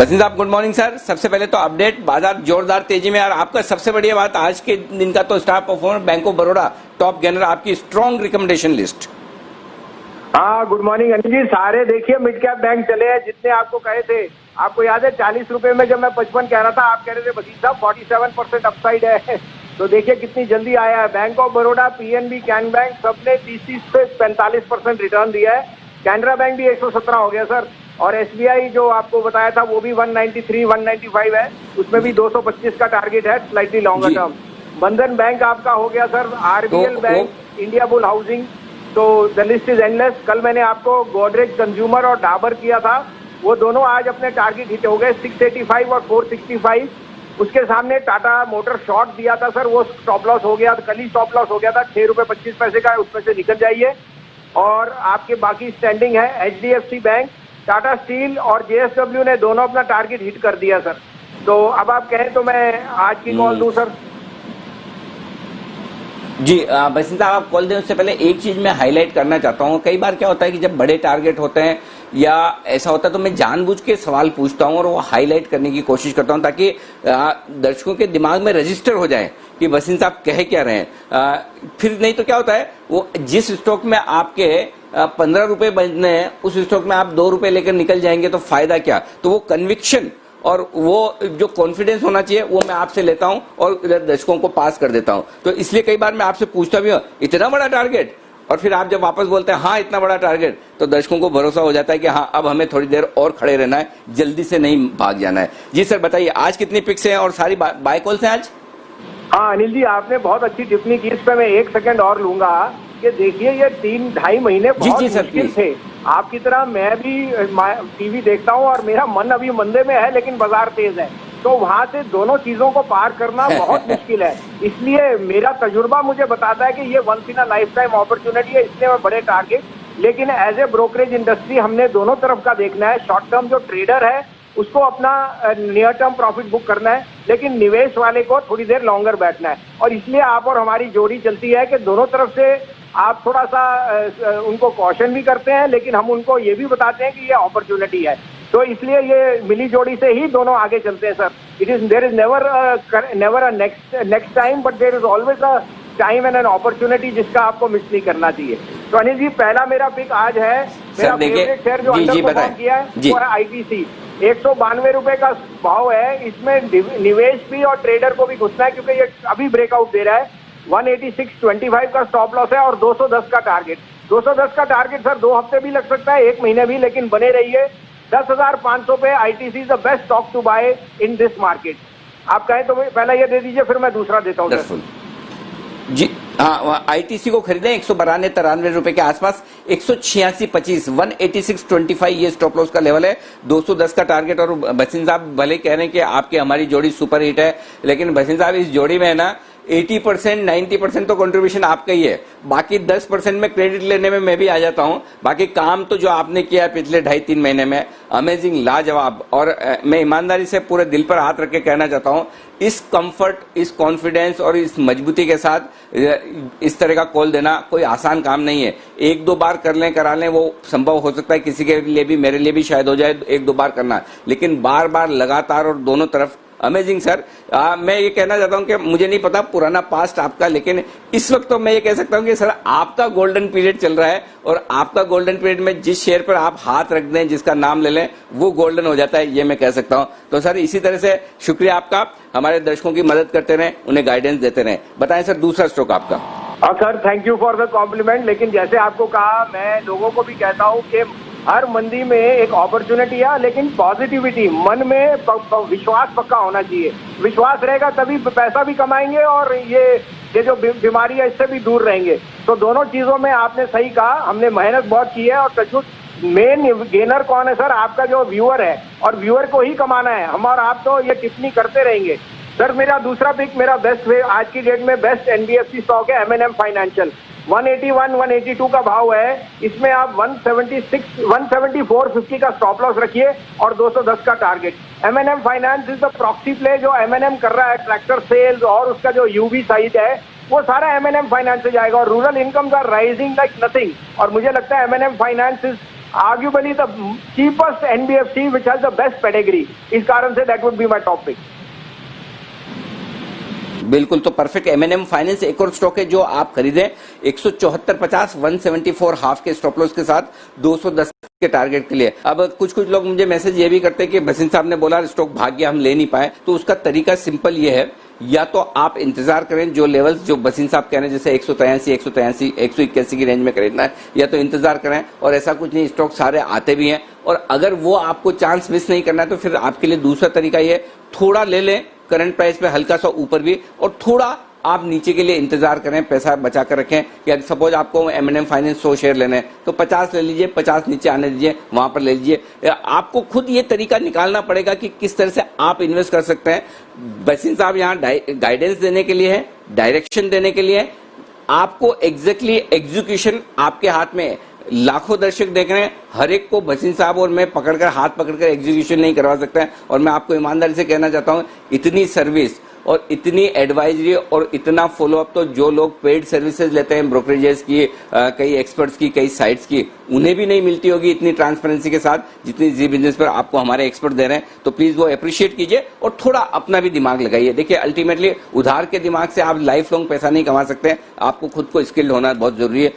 बसिन साहब good morning sir. सबसे पहले तो अपडेट, बाजार जोरदार तेजी में, और आपका सबसे बढ़िया बात आज के दिन का तो star performer bank of Baroda top gainer, आपकी स्ट्रॉन्ग रिकमेंडेशन लिस्ट। हाँ गुड मॉर्निंग अनिल जी। सारे देखिए मिड कैप बैंक चले हैं जितने आपको कहे थे। आपको याद है 40 रुपए में जब मैं 55 कह रहा था, आप कह रहे थे बसीन साहब 47% अपसाइड है। तो देखिए कितनी जल्दी आया है। Bank of Baroda, PNB, can bank सबने 30 से 45% रिटर्न दिया है। कैनरा बैंक भी 117 हो गया सर, और एसबीआई जो आपको बताया था वो भी 193, 195 है, उसमें भी 225 का टारगेट है, स्लाइटली लॉन्गर टर्म। बंधन बैंक आपका हो गया sir, RBL bank, India bull housing, तो द लिस्ट इज एंडलेस। कल मैंने आपको गोदरेज कंज्यूमर और डाबर किया था, वो दोनों आज अपने टारगेट हिट हो गए, 685 और 465। उसके सामने टाटा मोटर शॉर्ट दिया था सर, वो स्टॉप लॉस हो गया, कल ही स्टॉप लॉस हो गया था 6 रुपए 25 पैसे का, उसमें से निकल जाइए। और आपके बाकी स्टैंडिंग है एचडीएफसी बैंक, टाटा स्टील और जेएसडब्ल्यू ने दोनों अपना टारगेट हिट कर दिया सर। तो अब आप कहें तो मैं आज की कॉल दूं सर? जी बसिन साहब, आप कॉल दें उससे पहले एक चीज मैं हाईलाइट करना चाहता हूँ। कई बार क्या होता है कि जब बड़े टारगेट होते हैं या ऐसा होता है तो मैं जानबूझ के सवाल पूछता हूँ और वो हाईलाइट करने की कोशिश करता हूँ ताकि दर्शकों के दिमाग में रजिस्टर हो जाए कि बसिन साहब कह क्या रहे हैं। फिर नहीं तो क्या होता है, वो जिस स्टॉक में आपके 15 रुपए बनने हैं उस स्टॉक में आप 2 रुपए लेकर निकल जाएंगे तो फायदा क्या। तो वो कन्विक्शन और वो जो कॉन्फिडेंस होना चाहिए वो मैं आपसे लेता हूं और इधर दर्शकों को पास कर देता हूं। तो इसलिए कई बार मैं आपसे पूछता भी हूं इतना बड़ा टारगेट, और फिर आप जब वापस बोलते हैं हाँ इतना बड़ा टारगेट, तो दर्शकों को भरोसा हो जाता है कि हाँ अब हमें थोड़ी देर और खड़े रहना है, जल्दी से नहीं भाग जाना है। जी सर बताइए, आज कितनी पिक्स हैं और सारी बाय कॉल्स हैं आज? हाँ अनिल जी, आपने बहुत अच्छी टिप्पणी की। इस पे मैं 1 सेकंड और लूंगा कि देखिए ये 3-2.5 महीने बहुत मुश्किल थे। आपकी तरह मैं भी टीवी देखता हूँ और मेरा मन अभी मंदे में है, लेकिन बाजार तेज है, तो वहां से दोनों चीजों को पार करना बहुत मुश्किल है। इसलिए मेरा तजुर्बा मुझे बताता है कि ये once in a lifetime opportunity है, इसलिए मैं बड़े टारगेट। लेकिन एज ए ब्रोकरेज इंडस्ट्री हमने दोनों तरफ का देखना है। शॉर्ट टर्म जो ट्रेडर है उसको अपना नियर टर्म प्रॉफिट बुक करना है, लेकिन निवेश वाले को थोड़ी देर लॉन्गर बैठना है। और इसलिए आप और हमारी जोड़ी चलती है कि दोनों तरफ से आप थोड़ा सा उनको कॉशन भी करते हैं, लेकिन हम उनको ये भी बताते हैं कि ये अपॉर्चुनिटी है। तो इसलिए ये मिली जोड़ी से ही दोनों आगे चलते हैं sir. There is never a next time, but there is always a time and an opportunity जिसका आपको मिस नहीं करना चाहिए। तो अनिल जी पहला मेरा पिक आज है, मेरा फेवरेट शेयर जो अंडर परफॉर्म किया है वो है आईटीसी। 192 रुपए का भाव है, इसमें निवेश भी और ट्रेडर को भी घुसना है क्योंकि ये अभी ब्रेकआउट दे रहा है। 186.25 का स्टॉप लॉस है और 210 का टारगेट। 210 का टारगेट सर 2 हफ्ते भी लग सकता है, 1 महीने भी, लेकिन बने रहिए। 10,500 पे ITC is the best stock to buy in this market. आप कहें तो पहला ये दे दीजिए, फिर मैं दूसरा देता हूँ। जी हाँ, आईटीसी को खरीदें 192-93 रुपए के आसपास, 186.25 186.25 ये स्टॉप लॉस का लेवल है, 210 का टारगेट। और बसिन साहब भले कह रहे हैं कि आपकी हमारी जोड़ी सुपर हिट है, लेकिन बसिन साहब इस जोड़ी में है ना 80% 90% तो कंट्रीब्यूशन आपका ही है, बाकी 10% में क्रेडिट लेने में मैं भी आ जाता हूं। बाकी काम तो जो आपने किया है पिछले 2.5-3 महीने में, अमेजिंग, लाजवाब। और मैं ईमानदारी से पूरे दिल पर हाथ रख के कहना चाहता हूं, इस कंफर्ट, इस कॉन्फिडेंस और इस मजबूती के साथ इस तरह का कॉल देना कोई आसान काम नहीं है। 1-2 बार कर लें, करा लें, वो संभव हो सकता है किसी के लिए भी, मेरे लिए भी शायद हो जाए 1-2 बार करना, लेकिन बार बार लगातार और दोनों तरफ अमेजिंग सर। मैं ये कहना चाहता हूं कि मुझे नहीं पता पुराना पास्ट आपका, लेकिन इस वक्त तो मैं ये कह सकता हूं कि सर आपका गोल्डन पीरियड चल रहा है, और आपका गोल्डन पीरियड में जिस शेयर पर आप हाथ रख दें, जिसका नाम ले लें, वो गोल्डन हो जाता है, ये मैं कह सकता हूं। तो सर इसी तरह से शुक्रिया आपका, हमारे दर्शकों की मदद करते रहें, उन्हें गाइडेंस देते रहें। बताएं सर दूसरा स्टॉक आपका। हाँ sir, thank you for the compliment. लेकिन जैसे आपको कहा, मैं लोगों को भी कहता हूँ कि हर मंदी में एक अपॉर्चुनिटी है, लेकिन पॉजिटिविटी, मन में विश्वास पक्का होना चाहिए। विश्वास रहेगा तभी पैसा भी कमाएंगे और ये जो बीमारी है इससे भी दूर रहेंगे। तो दोनों चीजों में आपने सही कहा, हमने मेहनत बहुत की है। और मेन गेनर कौन है सर? आपका जो व्यूअर है, और व्यूअर को ही कमाना है। हम और आप तो ये टिप्पणी करते रहेंगे सर। मेरा दूसरा पिक, मेरा बेस्ट आज की डेट में बेस्ट एनबीएफसी स्टॉक है एमएनएम फाइनेंशियल। 181-182 का भाव है, इसमें आप 174.50 का स्टॉप लॉस रखिए और 210 का target. M&M finance is the proxy play. जो एमएनएम कर रहा है ट्रैक्टर सेल्स और उसका जो यूवी साइड है, वो सारा एमएनएम फाइनेंस से जाएगा। और rural incomes are rising like nothing, और मुझे लगता है M&M finance is arguably the cheapest NBFC which has the best pedigree. इस कारण से that would be my top pick. बिल्कुल, तो परफेक्ट M&M फाइनेंस एक और स्टॉक है जो आप खरीदें 174.50 174 हाफ के स्टॉप लॉस के साथ 210 के टारगेट के लिए। अब कुछ लोग मुझे मैसेज ये भी करते हैं कि भसीन साहब ने बोला स्टॉक भाग गया, हम ले नहीं पाए। तो उसका तरीका सिंपल ये है, या तो आप इंतजार करें जो लेवल्स जो भसीन साहब कह रहे हैं जैसे 183 181 की रेंज में खरीदना है, या तो इंतजार करें। और ऐसा कुछ नहीं, स्टॉक सारे आते भी हैं। और अगर वो आपको चांस मिस नहीं करना है तो फिर आपके लिए दूसरा तरीका ये, थोड़ा ले लें करंट प्राइस पे हल्का सा ऊपर भी, और थोड़ा आप नीचे के लिए इंतजार करें, पैसा बचा कर रखें। कि सपोज आपको M&M फाइनेंस 100 शेयर लेने हैं तो 50 ले लीजिए, 50 नीचे आने दीजिए, वहां पर ले लीजिए। आपको खुद ये तरीका निकालना पड़ेगा कि किस तरह से आप इन्वेस्ट कर सकते हैं। भसीन साहब यहाँ गाइडेंस देने के लिए है, डायरेक्शन देने के लिए, आपको एग्जैक्टली एग्जीक्यूशन आपके हाथ में है। लाखों दर्शक देख रहे हैं, हर एक को भसीन साहब और मैं पकड़कर हाथ पकड़कर एग्जीक्यूशन नहीं करवा सकता है। और मैं आपको ईमानदारी से कहना चाहता हूं, इतनी सर्विस और इतनी एडवाइजरी और इतना फॉलोअप तो जो लोग पेड सर्विसेज लेते हैं ब्रोकरेजेस की, कई एक्सपर्ट्स की, कई साइट्स की, उन्हें भी नहीं मिलती होगी इतनी ट्रांसपेरेंसी के साथ जितनी जी बिजनेस पर आपको हमारे एक्सपर्ट दे रहे हैं। तो प्लीज वो अप्रिशिएट कीजिए और थोड़ा अपना भी दिमाग लगाइए। देखिए अल्टीमेटली उधार के दिमाग से आप लाइफ लॉन्ग पैसा नहीं कमा सकते, आपको खुद को स्किल्ड होना बहुत जरूरी है।